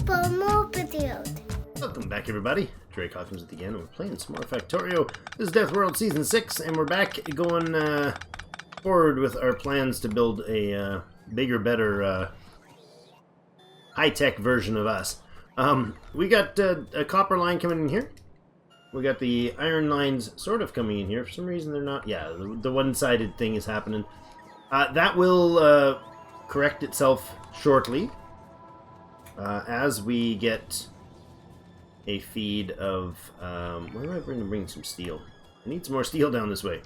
for more videos. Welcome back, everybody. Drake Hawkins at the end. We're playing some more Factorio. This is Deathworld Season 6, and we're back going forward with our plans to build a bigger, better, high-tech version of us. We got a copper line coming in here. We got the iron lines sort of coming in here. For some reason, they're not. Yeah, the one-sided thing is happening. That will correct itself shortly as we get a feed of... where am I going to bring some steel? I need some more steel down this way.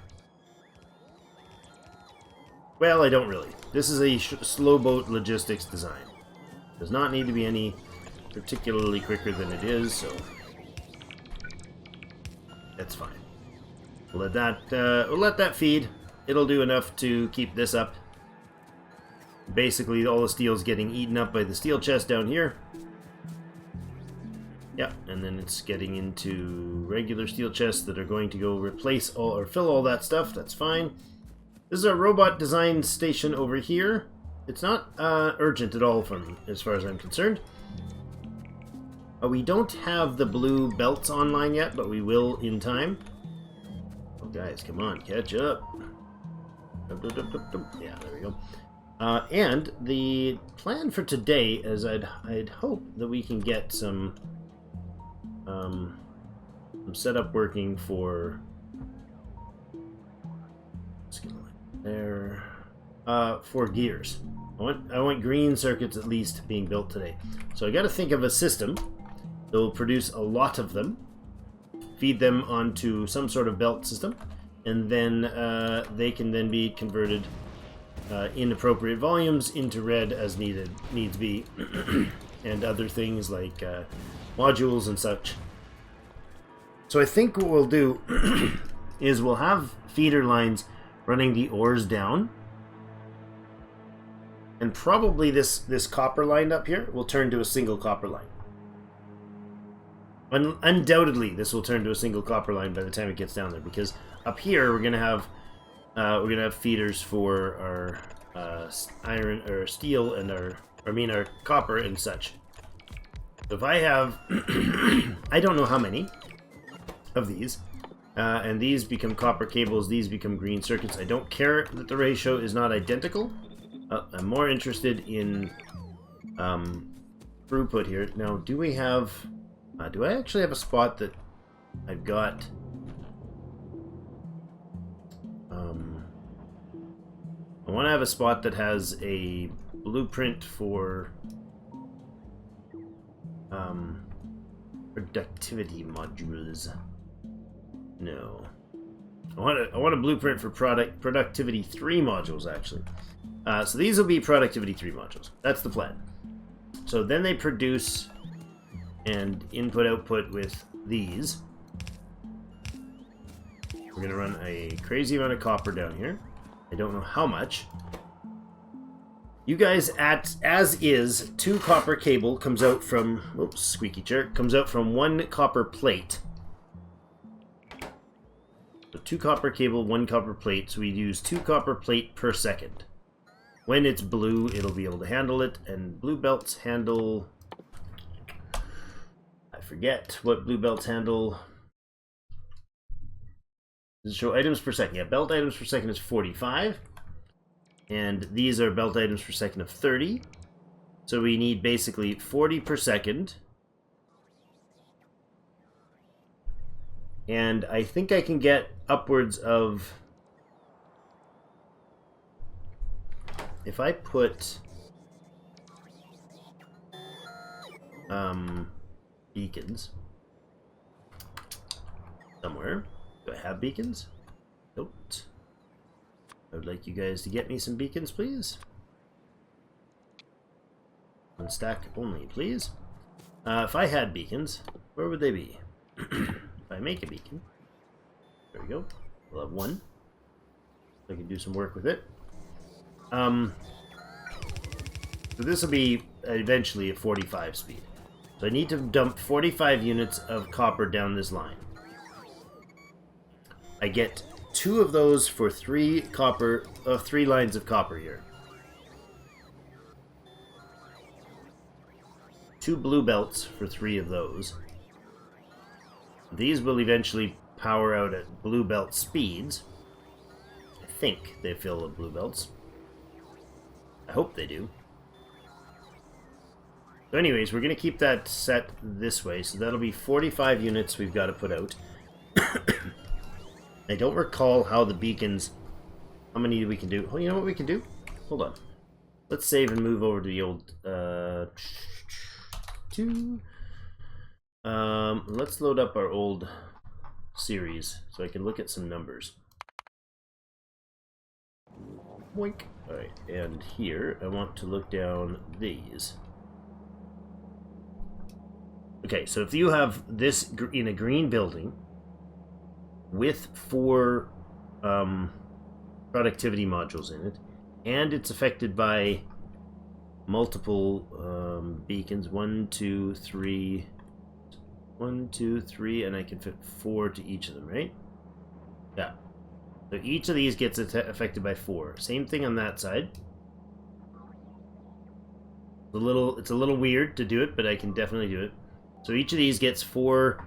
Well, I don't really. This is a slow boat logistics design. Does not need to be any particularly quicker than it is, so that's fine. We'll let that feed. It'll do enough to keep this up. Basically, all the steel's getting eaten up by the steel chest down here. Yeah, and then it's getting into regular steel chests that are going to go replace all or fill all that stuff. That's fine. This is our robot design station over here. It's not urgent at all from as far as I'm concerned. We don't have the blue belts online yet, but we will in time. Oh, guys, come on, catch up. Yeah, there we go. And the plan for today is I'd hope that we can get some setup working for there for gears. I want green circuits at least being built today. So I got to think of a system that will produce a lot of them, feed them onto some sort of belt system, and then they can then be converted in appropriate volumes into red as needs be, and other things like modules and such. So I think what we'll do is we'll have feeder lines running the ores down, and probably this copper line up here will turn to a single copper line. Undoubtedly, this will turn to a single copper line by the time it gets down there, because up here we're gonna have feeders for our iron or steel and our copper and such. So if I have I don't know how many of these, and these become copper cables, these become green circuits. I don't care that the ratio is not identical. I'm more interested in throughput here. Now, do we have? Do I actually have a spot that I've got? I want to have a spot that has a blueprint for productivity modules. No, I want a blueprint for productivity 3 modules actually. So these will be productivity 3 modules. That's the plan. So then they produce and input-output with these. We're going to run a crazy amount of copper down here. I don't know how much. You guys, as is, 2 copper cable comes out from... Oops, squeaky chair. Comes out from 1 copper plate. So 2 copper cable, 1 copper plate. So we use 2 copper plate per second. When it's blue, it'll be able to handle it, and blue belts handle... I forget what blue belts handle. Does it show items per second? Yeah, belt items per second is 45. And these are belt items per second of 30. So we need basically 40 per second. And I think I can get upwards of... If I put beacons somewhere. Do I have beacons? Nope. I would like you guys to get me some beacons, please. 1 stack only, please. If I had beacons, where would they be? If I make a beacon, there we go. We'll have 1. I can do some work with it. So this will be eventually a 45 speed. So I need to dump 45 units of copper down this line. I get 2 of those for 3 lines of copper here. 2 blue belts for 3 of those. These will eventually power out at blue belt speeds. I think they fill the blue belts. I hope they do. So anyways, we're going to keep that set this way. So that'll be 45 units we've got to put out. I don't recall how the beacons... How many we can do? Oh, you know what we can do? Hold on. Let's save and move over to the old... let's load up our old series so I can look at some numbers. Boink. Alright, and here I want to look down these. Okay, so if you have this in a green building with 4 productivity modules in it, and it's affected by multiple beacons, 1, 2, 3, 1, 2, 3, and I can fit 4 to each of them, right? Yeah. So each of these gets affected by 4. Same thing on that side. It's a little weird to do it, but I can definitely do it. So each of these gets 4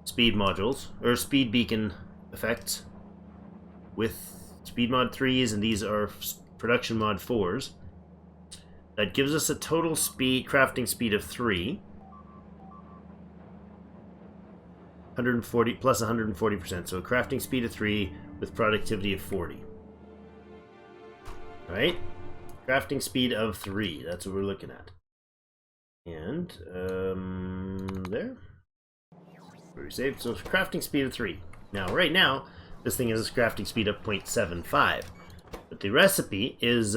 speed modules, or speed beacon effects, with speed mod 3s, and these are production mod 4s. That gives us a total crafting speed of 3. 140 plus 140%, so a crafting speed of 3 with productivity of 40. Alright? Crafting speed of 3, that's what we're looking at. And, there. Where we saved, so crafting speed of 3. Now, right now, this thing has a crafting speed of 0.75. But the recipe is,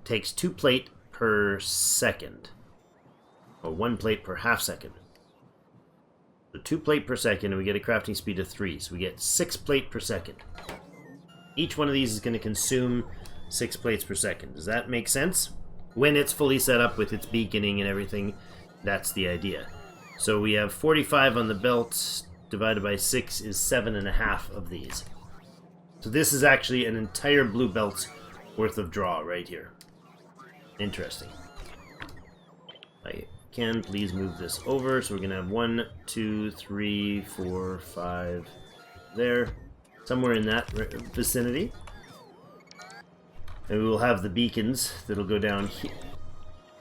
takes 2 plate per second. Or 1 plate per half second. So 2 plate per second, and we get a crafting speed of 3. So we get 6 plate per second. Each one of these is going to consume 6 plates per second. Does that make sense? When it's fully set up with its beaconing and everything, that's the idea. So we have 45 on the belt, divided by 6 is 7.5 of these. So this is actually an entire blue belt's worth of draw right here. Interesting. I can please move this over, so we're gonna have 1, 2, 3, 4, 5 there, somewhere in that vicinity. And we will have the beacons that'll go down here.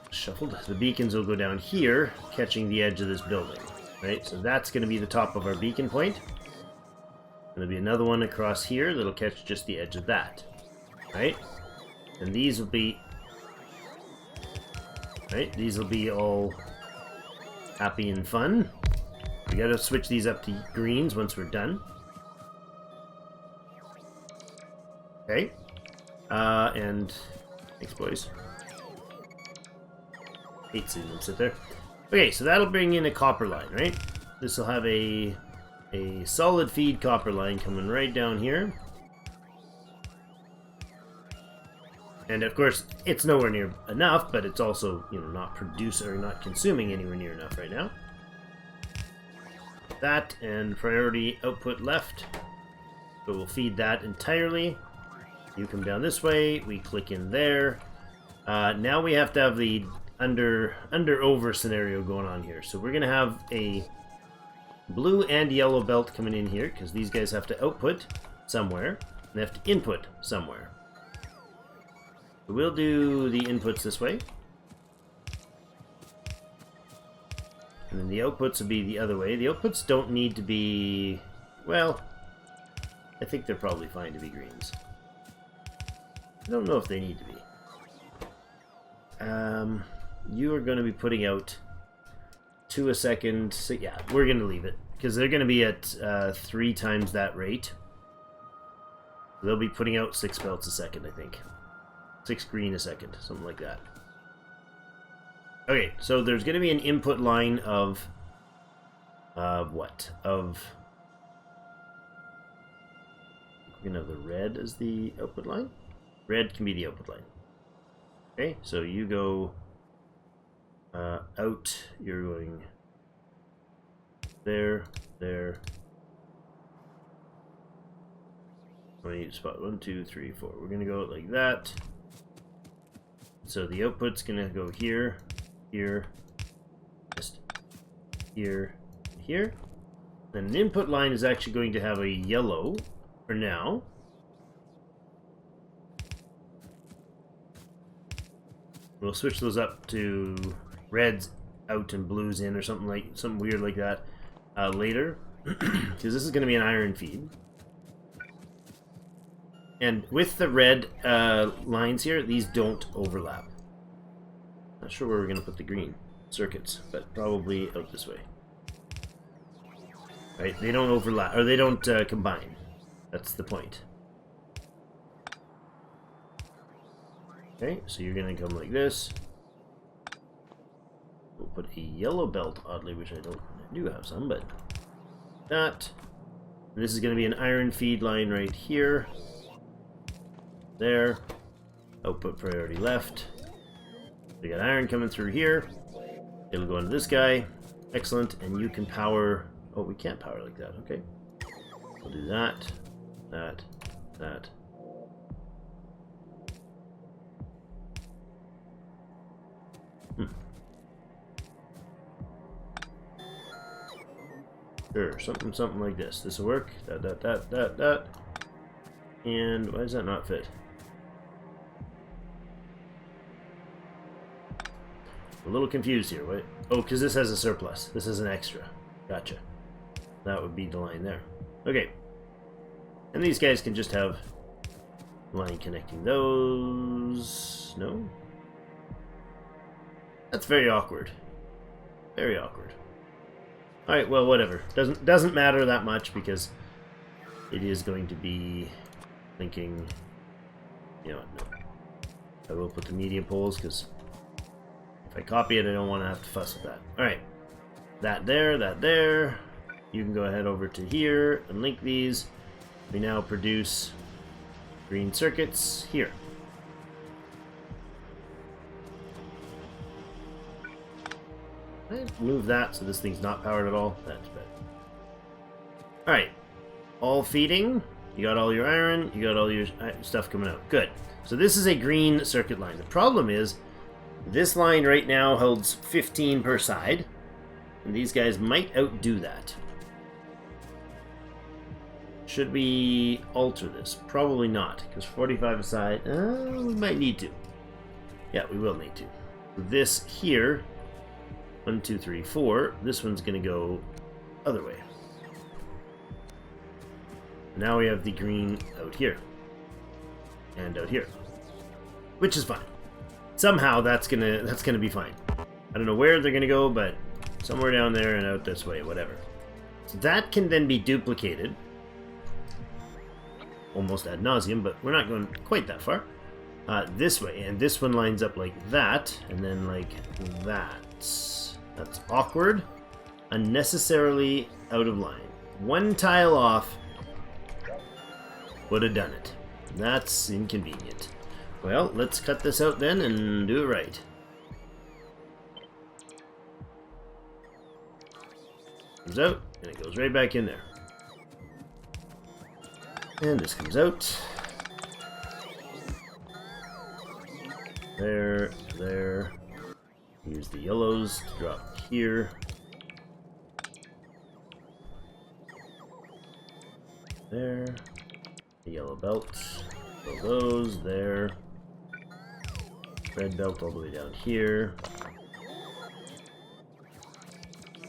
Shuffled. The beacons will go down here, catching the edge of this building. Right, so that's going to be the top of our beacon point. And there'll be another one across here that'll catch just the edge of that. Right? And these will be... Right, these will be all happy and fun. We gotta switch these up to greens once we're done. Okay. And... Thanks, boys. Hate seeing them sit there. Okay, so that'll bring in a copper line, right? This will have a solid feed copper line coming right down here. And of course, it's nowhere near enough, but it's also, you know, not consuming anywhere near enough right now. That and priority output left. So we'll feed that entirely. You come down this way, we click in there. Now we have to have the under-over scenario going on here. So we're going to have a blue and yellow belt coming in here, because these guys have to output somewhere, and they have to input somewhere. So we'll do the inputs this way. And then the outputs will be the other way. The outputs don't need to be... Well, I think they're probably fine to be greens. I don't know if they need to be. You are going to be putting out 2 a second. So yeah, we're going to leave it, because they're going to be at 3 times that rate. They'll be putting out 6 belts a second, I think. 6 green a second, something like that. Okay, so there's going to be an input line of what? Of... We're going to have the red as the output line? Red can be the output line. Okay, so you go out, you're going there, there. I need spot 1, 2, 3, 4. We're gonna go like that. So the output's gonna go here, here, here, here. And an input line is actually going to have a yellow for now. We'll switch those up to reds out and blues in, or something weird like that later, because this is going to be an iron feed. And with the red lines here, these don't overlap. Not sure where we're going to put the green circuits, but probably out this way. Right? They don't overlap, or they don't combine. That's the point. Okay, so you're going to come like this. We'll put a yellow belt, oddly, which I do have some, but that. And this is going to be an iron feed line right here. There. Output priority left. We got iron coming through here. It'll go into this guy. Excellent. And you can power... Oh, we can't power like that. Okay. We'll do that. That. That. Sure, something like this. This will work. That. And why does that not fit? A little confused here. Wait. Oh, because this has a surplus. This is an extra. Gotcha. That would be the line there. Okay. And these guys can just have line connecting those. No? That's very awkward. Very awkward. Alright, well, whatever. Doesn't matter that much because it is going to be linking... You know what, no. I will put the medium poles because if I copy it, I don't want to have to fuss with that. Alright. That there. You can go ahead over to here and link these. We now produce green circuits here. Move that so this thing's not powered at all. That's better. Alright. All feeding. You got all your iron. You got all your stuff coming out. Good. So this is a green circuit line. The problem is this line right now holds 15 per side. And these guys might outdo that. Should we alter this? Probably not. Because 45 a side. We might need to. Yeah, we will need to. This here... 1, 2, 3, 4. This one's going to go other way. Now we have the green out here. And out here. Which is fine. Somehow that's gonna be fine. I don't know where they're gonna go, but somewhere down there and out this way, whatever. So that can then be duplicated. Almost ad nauseum, but we're not going quite that far. This way, and this one lines up like that, and then like that. That's awkward. Unnecessarily out of line. One tile off would have done it. That's inconvenient. Well, let's cut this out then and do it right. Comes out, and it goes right back in there. And this comes out. There. Use the yellows to drop here. There. The yellow belt. Fill those. There. Red belt all the way down here.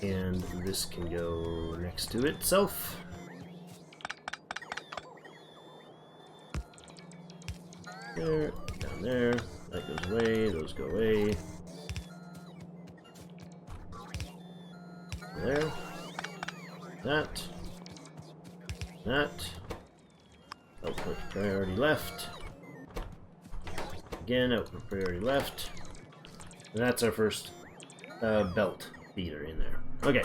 And this can go next to itself. There. Down there. That goes away. Those go away. There. That. Output priority left. Again, output priority left. And that's our first belt feeder in there. Okay.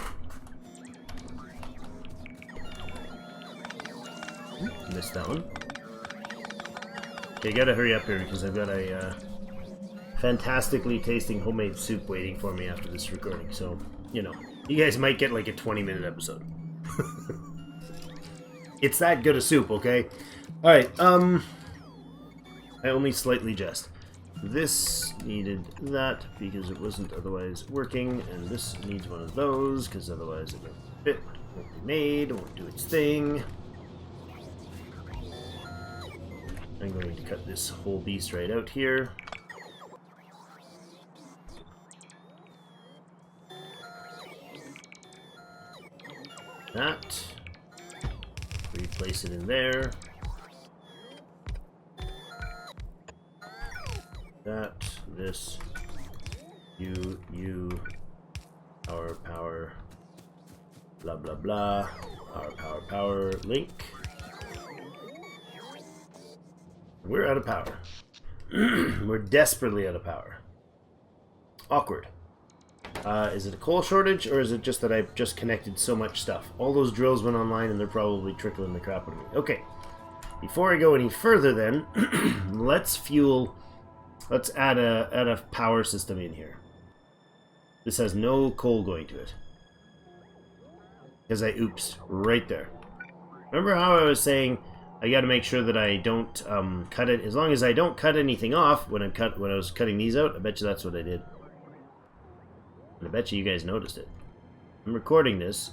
Missed that one. Okay, gotta hurry up here because I've got a fantastically tasting homemade soup waiting for me after this recording. So, you know, you guys might get like a 20-minute episode. It's that good a soup, okay? Alright, I only slightly jest. This needed that because it wasn't otherwise working, and this needs one of those because otherwise it won't fit, won't be made, won't do its thing. I'm going to cut this whole beast right out here. That. Replace it in there. That, this, you, power, blah, blah, blah, power, link. We're out of power. We're desperately out of power. Awkward. Is it a coal shortage, or is it just that I've just connected so much stuff? All those drills went online, and they're probably trickling the crap out of me. Okay. Before I go any further, then, let's add a power system in here. This has no coal going to it. Because oops, right there. Remember how I was saying I got to make sure that I don't cut it. As long as I don't cut anything off when I was cutting these out, I bet you that's what I did. And I bet you guys noticed it. I'm recording this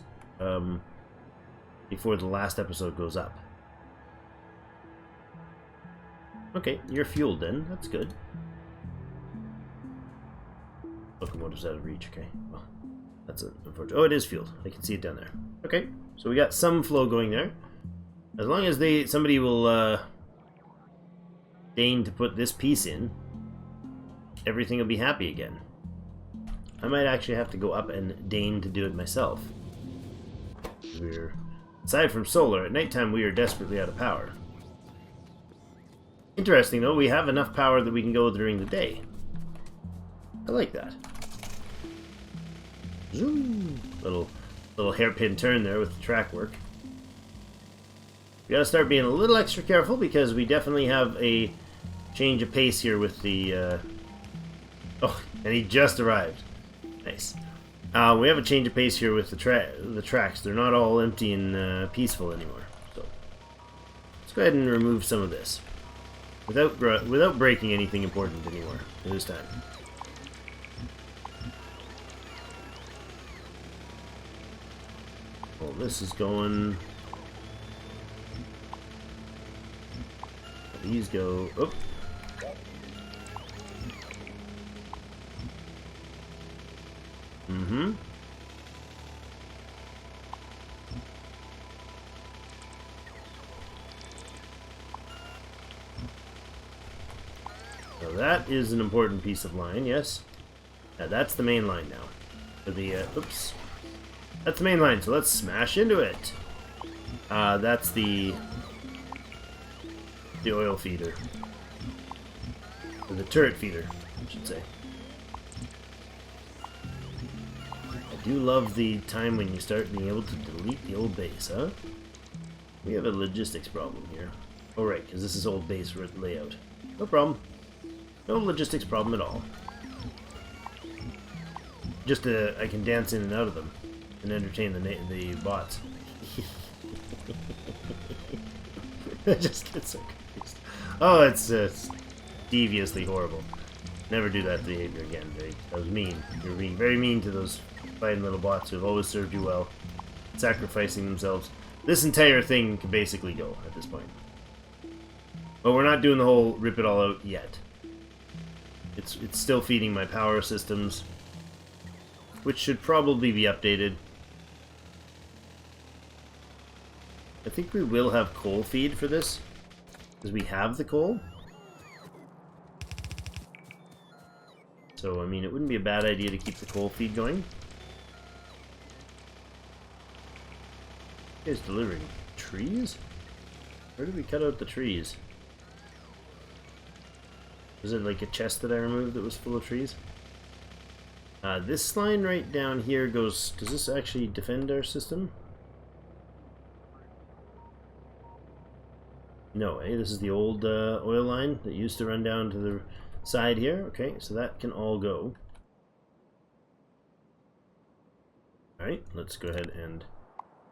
before the last episode goes up. Okay, you're fueled then. That's good. Locomotive's out of reach. Okay, well, that's unfortunate. Oh, it is fueled. I can see it down there. Okay, so we got some flow going there. As long as somebody will deign to put this piece in, everything will be happy again. I might actually have to go up and deign to do it myself. Aside from solar, at nighttime we are desperately out of power. Interesting though, we have enough power that we can go during the day. I like that. Zoom! Little hairpin turn there with the track work. We gotta start being a little extra careful because we definitely have a change of pace here with the... Oh, and he just arrived. Nice. We have a change of pace here with the tracks. They're not all empty and peaceful anymore. So let's go ahead and remove some of this without breaking anything important anymore this time. Well, this is going. These go. Oh. Mm-hmm. So that is an important piece of line, yes. That's the main line now. For the, oops. That's the main line, so let's smash into it. That's the oil feeder. Or the turret feeder, I should say. I do love the time when you start being able to delete the old base, huh? We have a logistics problem here. Oh right, because this is old base layout. No problem. No logistics problem at all. Just I can dance in and out of them and entertain the bots. I just get so confused. Oh, it's deviously horrible. Never do that behavior again. That was mean. You're being very mean to those fine little bots who have always served you well, sacrificing themselves. This entire thing can basically go at this point. But we're not doing the whole rip it all out yet. It's still feeding my power systems, which should probably be updated. I think we will have coal feed for this, because we have the coal. So, I mean, it wouldn't be a bad idea to keep the coal feed going. You guys delivering trees? Where did we cut out the trees? Was it like a chest that I removed that was full of trees? This line right down here goes... Does this actually defend our system? No, eh? This is the old oil line that used to run down to the side here. Okay, so that can all go. Alright, let's go ahead and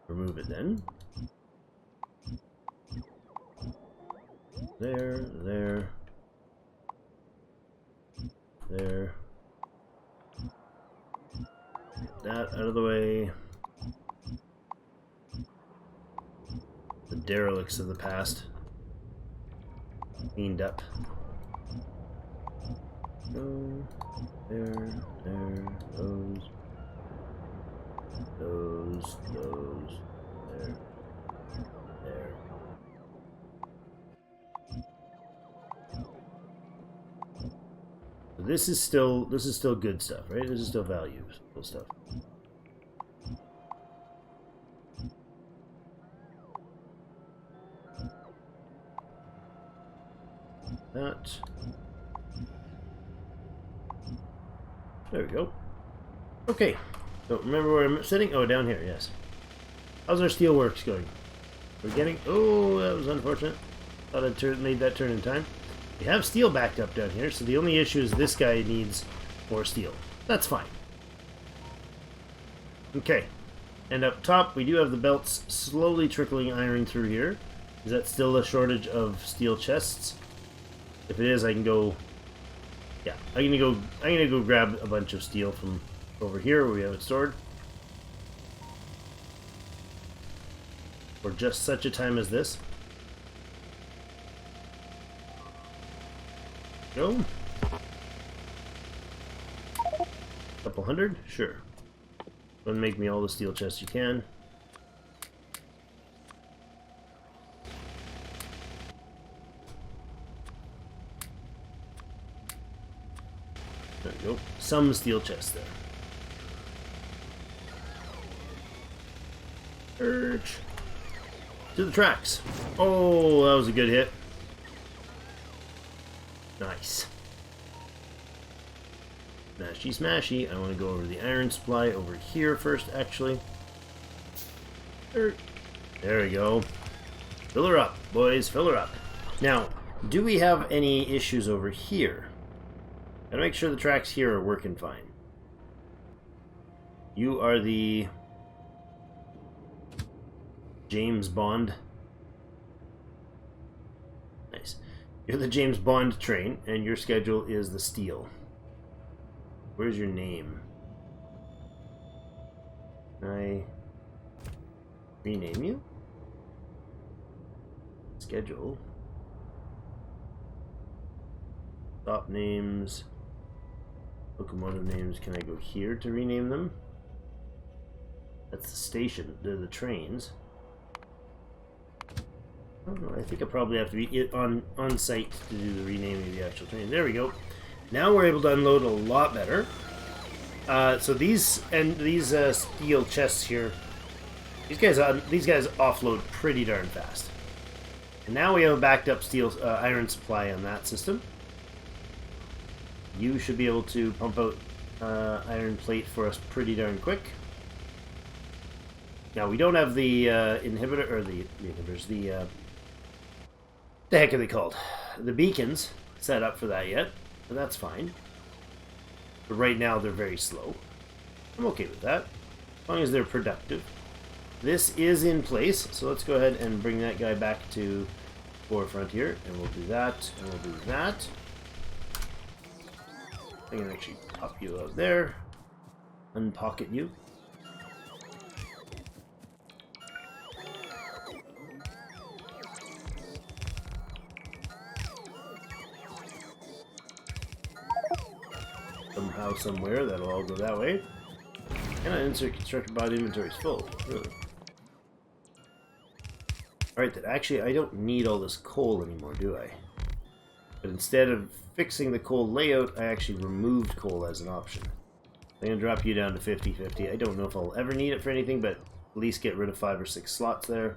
remove it then. There, there. there. Get that out of the way. The derelicts of the past. Cleaned up. Go. There, those. Those, there. There. This is still good stuff, right? This is still valuable stuff. That. There we go. Okay. So remember where I'm sitting? Oh, down here, yes. How's our steelworks going? We're getting... Oh, that was unfortunate. Thought I'd made that turn in time. We have steel backed up down here, so the only issue is this guy needs more steel. That's fine. Okay. And up top, we do have the belts slowly trickling iron through here. Is that still a shortage of steel chests? If it is, I can go... Yeah, I'm gonna go grab a bunch of steel from over here where we have it stored. For just such a time as this. Go. Couple hundred? Sure. Go and make me all the steel chests you can. There we go. Some steel chests there. Urge. To the tracks. Oh, that was a good hit. Nice. Smashy smashy. I want to go over the iron supply over here first, actually. There we go. Fill her up, boys. Fill her up. Now, do we have any issues over here? Gotta make sure the tracks here are working fine. You are the James Bond. Nice. You're the James Bond train, and your schedule is the steel. Where's your name? Can I rename you? Schedule. Stop names. Locomotive names. Can I go here to rename them? That's the station. They're the trains. I don't know. I think I probably have to be on site to do the renaming of the actual train. There we go. Now we're able to unload a lot better. So these steel chests here, these guys offload pretty darn fast. And now we have a backed up steel iron supply on that system. You should be able to pump out iron plate for us pretty darn quick. Now we don't have the inhibitor or the inhibitors, the heck are they called? The beacons set up for that yet, but that's fine. But right now they're very slow. I'm okay with that, as long as they're productive. This is in place, so let's go ahead and bring that guy back to forefront here, and we'll do that, and we'll do that. I can actually pop you out there, unpocket you. Somehow, somewhere, that'll all go that way. And I insert constructed bot inventory is full. Really. Alright, then actually I don't need all this coal anymore, do I? But instead of fixing the coal layout, I actually removed coal as an option. I'm going to drop you down to 50-50. I don't know if I'll ever need it for anything, but at least get rid of 5 or 6 slots there.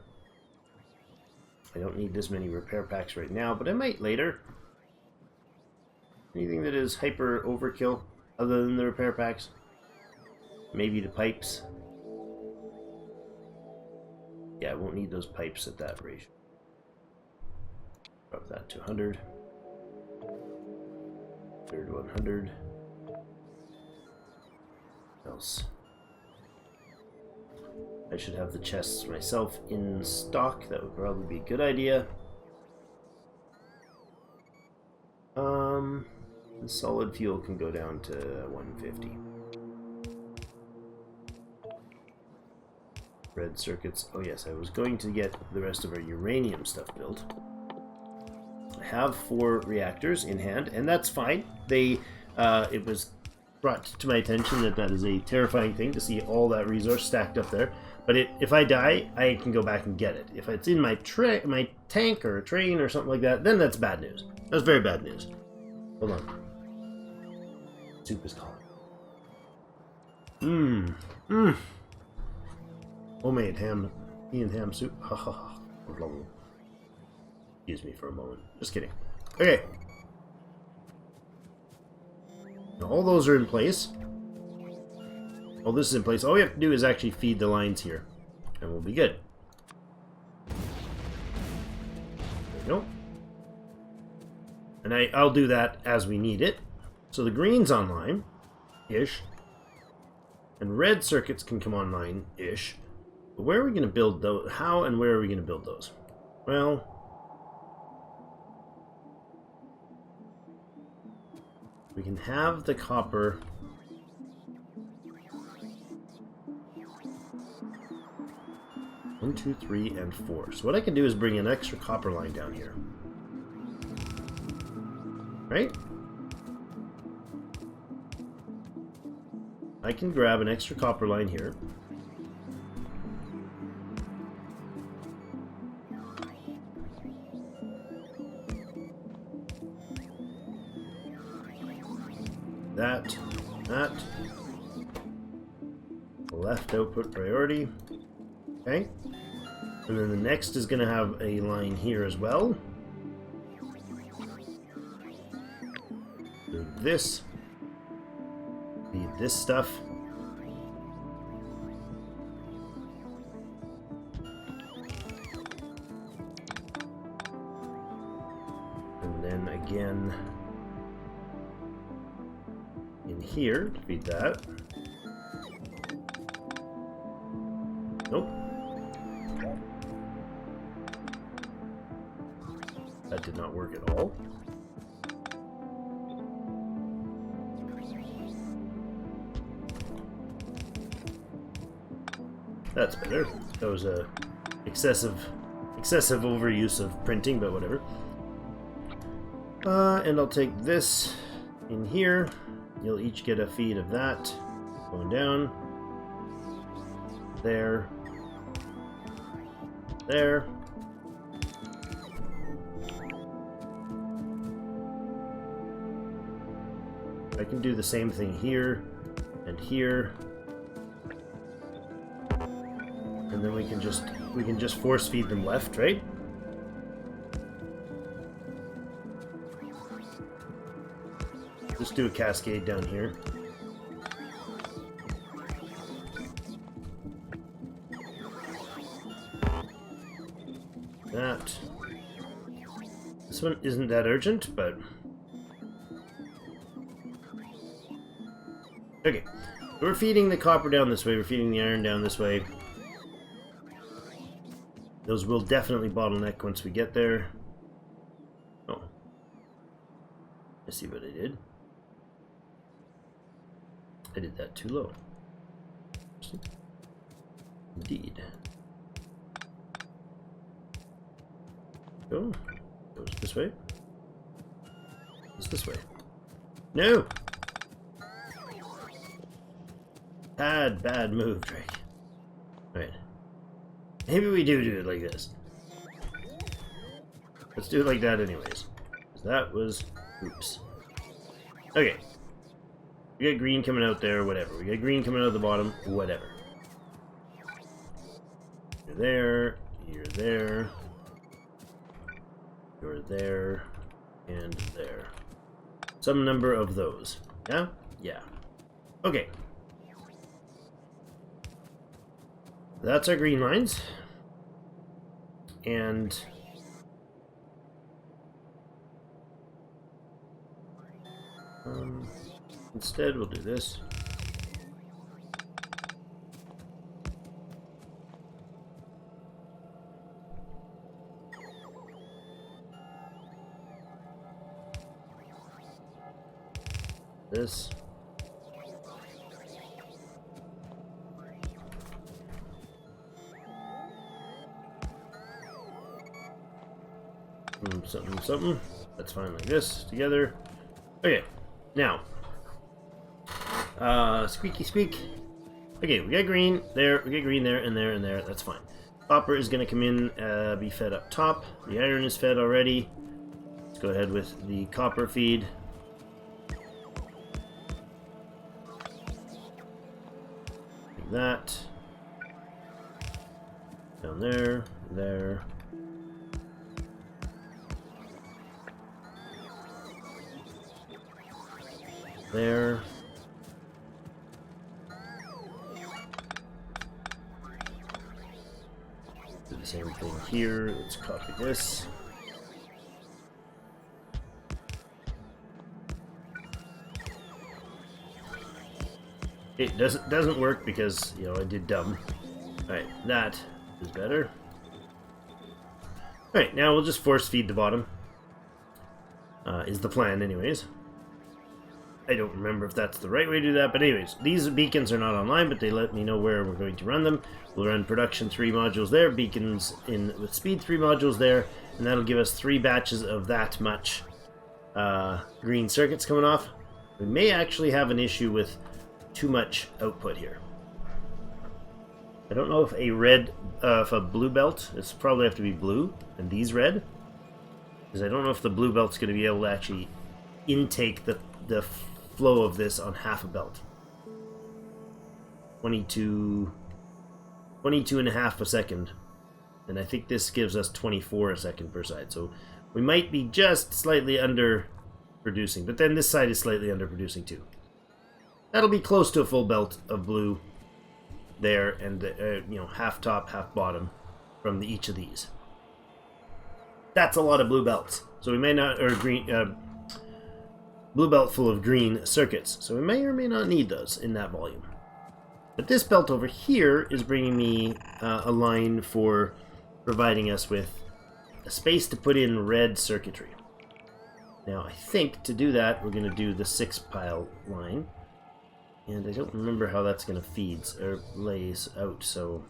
I don't need this many repair packs right now, but I might later. Anything that is hyper overkill other than the repair packs? Maybe the pipes. Yeah, I won't need those pipes at that ratio. Drop that to 100. Third 100. What else? I should have the chests myself in stock. That would probably be a good idea. The solid fuel can go down to 150. Red circuits. Oh yes, I was going to get the rest of our uranium stuff built. I have 4 reactors in hand, and that's fine. It was brought to my attention that that is a terrifying thing to see all that resource stacked up there. But if I die, I can go back and get it. If it's in my tank or a train or something like that, then that's bad news. That's very bad news. Hold on. Soup is calling. Homemade ham, and ham soup. Ha ha ha. Excuse me for a moment. Just kidding. Okay. Now all those are in place. All this is in place. All we have to do is actually feed the lines here, and we'll be good. There we go. And I'll do that as we need it. So the green's online-ish. And red circuits can come online-ish. But where are we going to build those? How and where are we going to build those? Well, we can have the copper. One, 2, 3, and 4. So what I can do is bring an extra copper line down here. Right? I can grab an extra copper line here. That. Left output priority. Okay. And then the next is going to have a line here as well. Do this. Feed this stuff. And then again in here to feed that. Nope. That did not work at all. That's better. That was a excessive overuse of printing, but whatever. And I'll take this in here. You'll each get a feed of that going down. There. There. I can do the same thing here and here. And then we can just force feed them left, right? Just do a cascade down here. That. This one isn't that urgent, but okay. We're feeding the copper down this way, we're feeding the iron down this way. Those will definitely bottleneck once we get there. Oh. I see what I did. I did that too low. Indeed. Go. Goes this way. It's this way. No! Bad move, Drake. Right. Maybe we do it like this. Let's do it like that anyways. That was... oops. Okay. We got green coming out there, whatever. We got green coming out of the bottom, whatever. You're there, you're there, you're there, and there. Some number of those. Yeah? Yeah. Okay. That's our green lines. And instead we'll do this. this. Something, something. That's fine like this, together. Okay, now. Squeaky squeak. Okay, we got green there, we got green there, and there, and there. That's fine. Copper is going to come in, be fed up top. The iron is fed already. Let's go ahead with the copper feed. Like that. Down there, there. There. Do the same thing here. Let's copy this. It doesn't work because, you know, I did dumb. Alright, that is better. Alright, now we'll just force feed the bottom. Is the plan anyways. I don't remember if that's the right way to do that, but anyways, these beacons are not online, but they let me know where we're going to run them. We'll run production 3 modules there, beacons in with speed 3 modules there, and that'll give us 3 batches of that much green circuits coming off. We may actually have an issue with too much output here. I don't know if if a blue belt, it's probably have to be blue, and these red, because I don't know if the blue belt's going to be able to actually intake the flow of this on half a belt. 22 and a half a second, and I think this gives us 24 a second per side, so we might be just slightly under producing, but then this side is slightly under producing too. That'll be close to a full belt of blue there, and you know, half top, half bottom from each of these. That's a lot of blue belts, so we may not, or green blue belt full of green circuits, so we may or may not need those in that volume. But this belt over here is bringing me a line for providing us with a space to put in red circuitry. Now I think to do that we're going to do the 6 pile line, and I don't remember how that's going to feed or lays out, so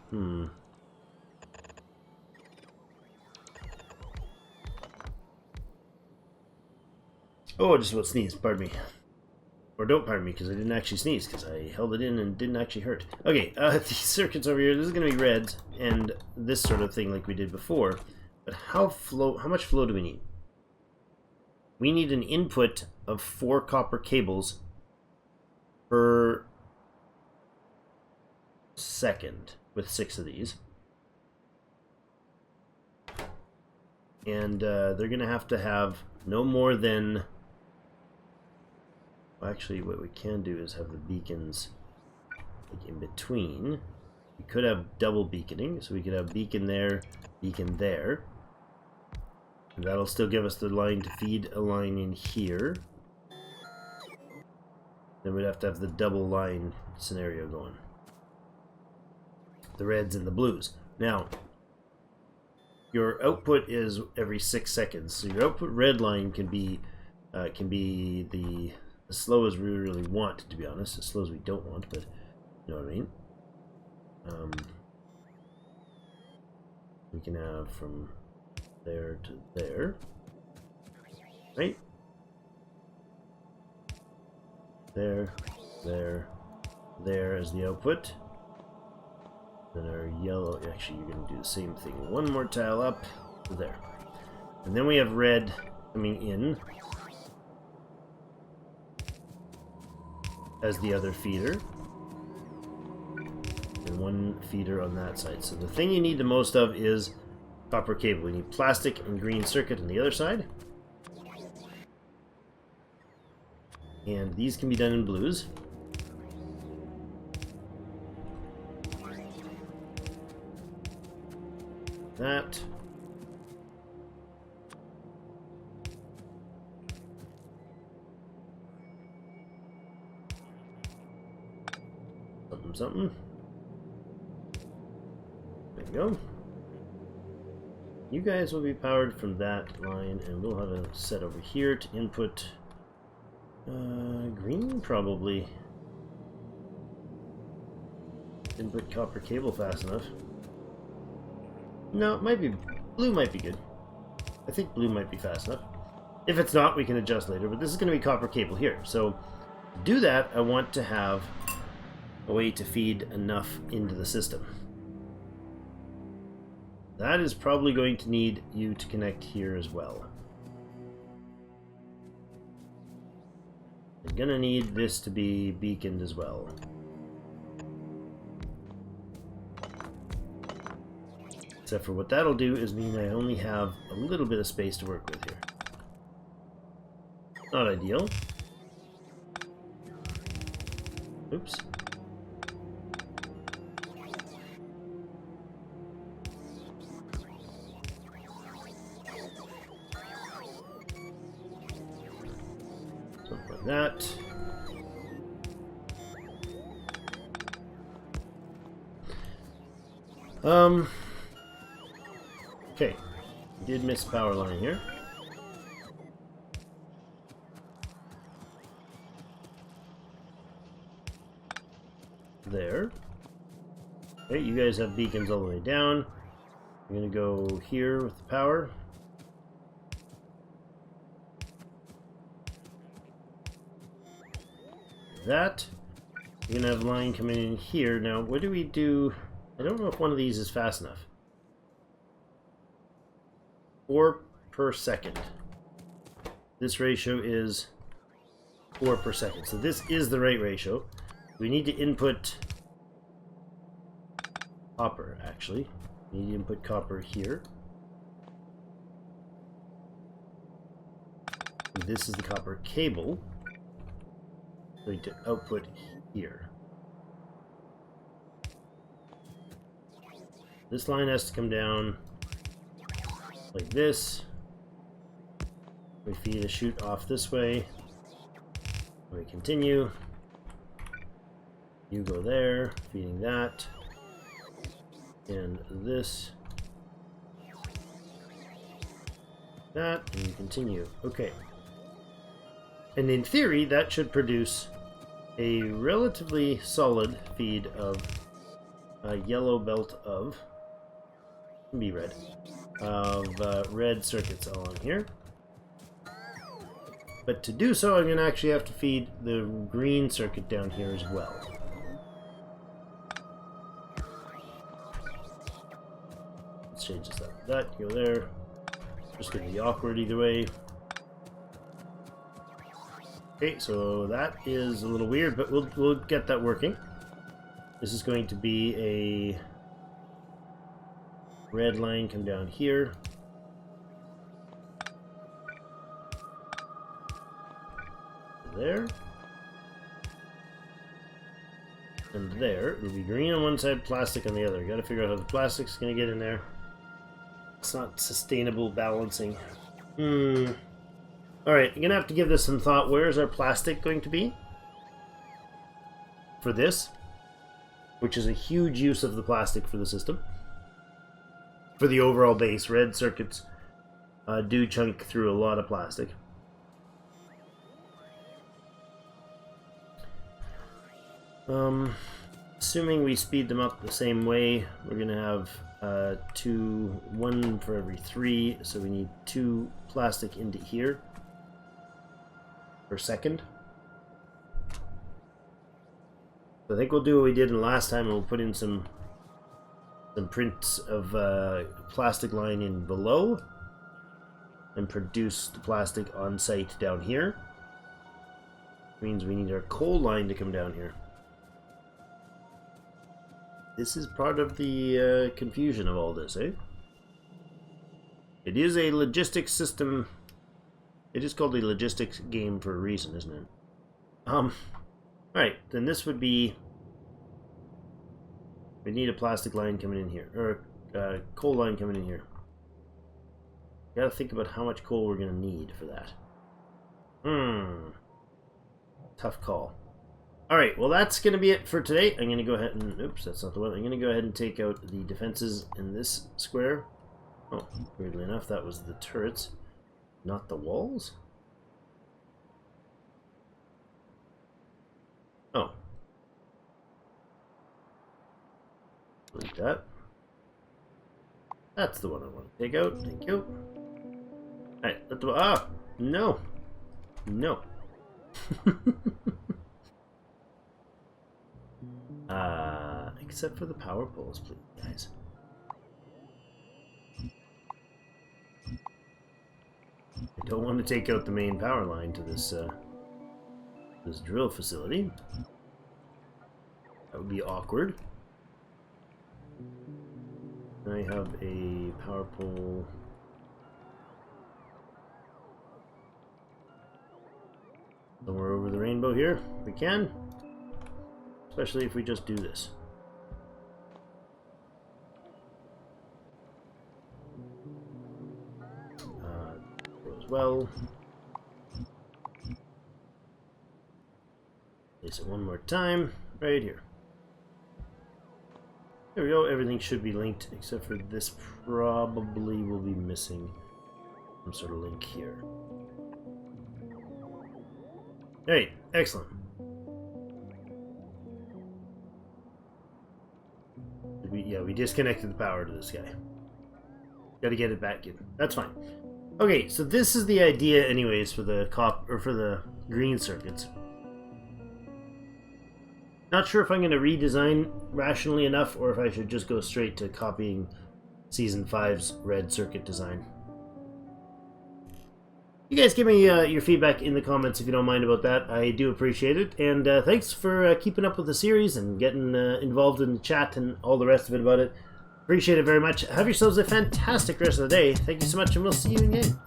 Oh, I just about sneezed, pardon me. Or don't pardon me, because I didn't actually sneeze, because I held it in and didn't actually hurt. Okay, these circuits over here, this is going to be red, and this sort of thing like we did before. But how much flow do we need? We need an input of 4 copper cables per second, with 6 of these. And they're going to have no more than... Actually, what we can do is have the beacons like in between. We could have double beaconing, so we could have beacon there, beacon there. And that'll still give us the line to feed a line in here. Then we'd have to have the double line scenario going. The reds and the blues. Now, your output is every 6 seconds, so your output red line can be the as slow as we really want, to be honest. As slow as we don't want, but you know what I mean. We can have from there to there, right? There, there, there as the output. Then our yellow, actually you're going to do the same thing. 1 more tile up to there. And then we have red coming in as the other feeder. And 1 feeder on that side. So the thing you need the most of is copper cable. We need plastic and green circuit on the other side. And these can be done in blues. That. Something. There we go. You guys will be powered from that line, and we'll have a set over here to input Green probably. Didn't put copper cable fast enough. No, it might be... Blue might be good. I think blue might be fast enough. If it's not, we can adjust later, but this is going to be copper cable here. So, to do that, I want to have a way to feed enough into the system. That is probably going to need you to connect here as well. I'm going to need this to be beaconed as well. Except for what that'll do is mean I only have a little bit of space to work with here. Not ideal. Oops. Something like that. Okay, did miss power line here. There. Okay, you guys have beacons all the way down. I'm gonna go here with the power. That. You're gonna have line coming in here. Now, what do we do? I don't know if one of these is fast enough. 4 per second. This ratio is 4 per second. So this is the right ratio. We need to input copper, actually. We need to input copper here. And this is the copper cable. Going to output here. This line has to come down like this. We feed a chute off this way. We continue. You go there, feeding that. And this. That, and you continue. Okay. And in theory, that should produce a relatively solid feed of a yellow belt of, can be red, of red circuits along here. But to do so, I'm going to actually have to feed the green circuit down here as well. Let's change this up. That, go there. Just going to be awkward either way. Okay, so that is a little weird, but we'll get that working. This is going to be a red line come down here. There. And there. It'll be green on one side, plastic on the other. Gotta figure out how the plastic's gonna get in there. It's not sustainable balancing. Alright, I'm gonna have to give this some thought. Where is our plastic going to be? For this. Which is a huge use of the plastic for the system. For the overall base, red circuits do chunk through a lot of plastic. Assuming we speed them up the same way, we're going to have one for every 3, so we need 2 plastic into here per second. So I think we'll do what we did in the last time, and we'll put in some prints of plastic line in below and produce the plastic on site down here. Means we need our coal line to come down here. This is part of the confusion of all this, eh? It is a logistics system. It is called a logistics game for a reason, isn't it? Alright, then this would be... We need a plastic line coming in here, or a coal line coming in here. Gotta think about how much coal we're gonna need for that. Tough call. Alright, well that's going to be it for today. I'm going to go ahead and... Oops, that's not the one. I'm going to go ahead and take out the defenses in this square. Oh, weirdly enough, that was the turrets, not the walls. Oh. Like that. That's the one I want to take out. Thank you. Alright, let the... Ah! No! No. Except for the power poles, please, guys. I don't want to take out the main power line to this, this drill facility. That would be awkward. I have a power pole... somewhere over the rainbow here, if we can. Especially if we just do this. As well. Place it one more time, right here. There we go, everything should be linked, except for this probably will be missing some sort of link here. Alright, excellent. We disconnected the power to this guy. Gotta get it back in. That's fine. Okay, so this is the idea anyways for the for the green circuits. Not sure if I'm gonna redesign rationally enough or if I should just go straight to copying Season 5's red circuit design. You guys give me your feedback in the comments if you don't mind about that. I do appreciate it. And thanks for keeping up with the series and getting involved in the chat and all the rest of it about it. Appreciate it very much. Have yourselves a fantastic rest of the day. Thank you so much, and we'll see you again.